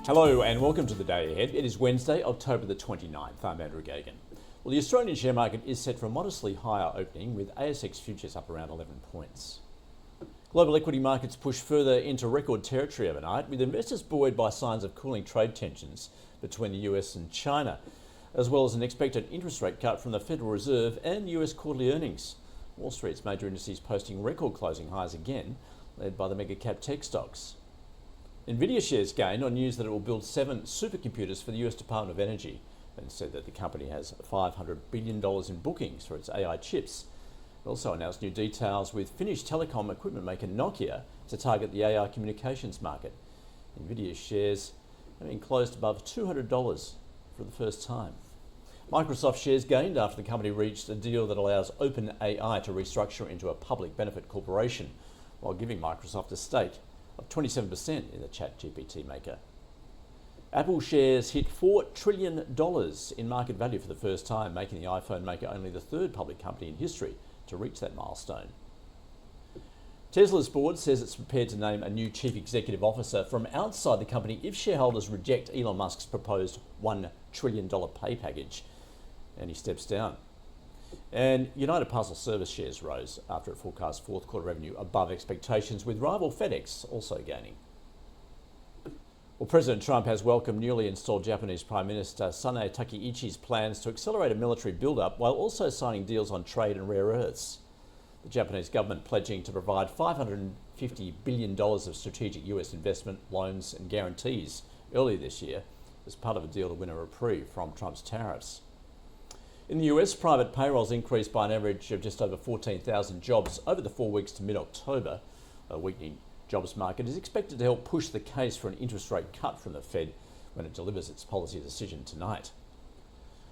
Hello and welcome to the day ahead. It is Wednesday, October the 29th. I'm Andrew Gagan. Well, the Australian share market is set for a modestly higher opening with ASX futures up around 11 points. Global equity markets push further into record territory overnight, with investors buoyed by signs of cooling trade tensions between the US and China, as well as an expected interest rate cut from the Federal Reserve and US quarterly earnings. Wall Street's major indices posting record closing highs again, led by the megacap tech stocks. Nvidia shares gained on news that it will build 7 supercomputers for the US Department of Energy, and said that the company has $500 billion in bookings for its AI chips. It also announced new details with Finnish telecom equipment maker Nokia to target the AI communications market. Nvidia shares have been closed above $200 for the first time. Microsoft shares gained after the company reached a deal that allows OpenAI to restructure into a public benefit corporation, while giving Microsoft a stake of 27% in the ChatGPT maker. Apple shares hit $4 trillion in market value for the first time, making the iPhone maker only the third public company in history to reach that milestone. Tesla's board says it's prepared to name a new chief executive officer from outside the company if shareholders reject Elon Musk's proposed $1 trillion pay package and he steps down. And United Parcel Service shares rose after it forecast fourth quarter revenue above expectations, with rival FedEx also gaining. Well, President Trump has welcomed newly installed Japanese Prime Minister Sanae Takaichi's plans to accelerate a military build-up while also signing deals on trade and rare earths. The Japanese government pledging to provide $550 billion of strategic US investment, loans and guarantees earlier this year as part of a deal to win a reprieve from Trump's tariffs. In the US, private payrolls increased by an average of just over 14,000 jobs over the 4 weeks to mid-October. A weakening jobs market is expected to help push the case for an interest rate cut from the Fed when it delivers its policy decision tonight.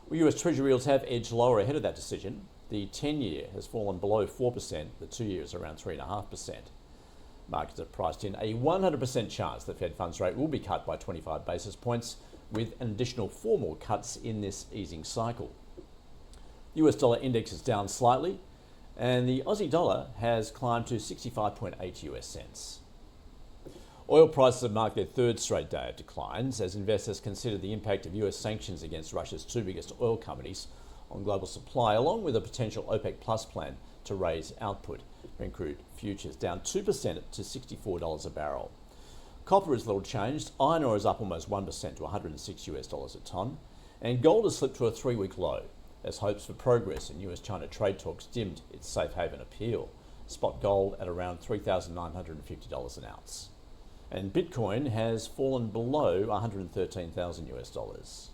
Well, US Treasury yields have edged lower ahead of that decision. The 10-year has fallen below 4%, the 2-year is around 3.5%. Markets have priced in a 100% chance the Fed funds rate will be cut by 25 basis points, with an additional 4 more cuts in this easing cycle. The US dollar index is down slightly, and the Aussie dollar has climbed to 65.8 US cents. Oil prices have marked their third straight day of declines as investors consider the impact of US sanctions against Russia's 2 biggest oil companies on global supply, along with a potential OPEC Plus plan to raise output. Brent crude futures down 2% to $64 a barrel. Copper is little changed. Iron ore is up almost 1% to $106 a tonne, and gold has slipped to a 3-week low as hopes for progress in US-China trade talks dimmed its safe haven appeal. Spot gold at around $3,950 an ounce. And Bitcoin has fallen below $113,000.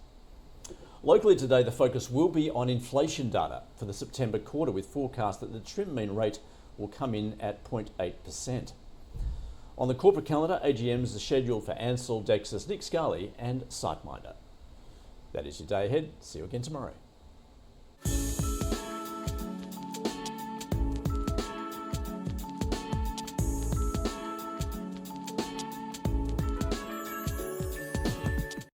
Locally today, the focus will be on inflation data for the September quarter, with forecast that the trim mean rate will come in at 0.8%. On the corporate calendar, AGMs are scheduled for Ansell, Dexus, Nick Scali and SiteMinder. That is your day ahead. See you again tomorrow.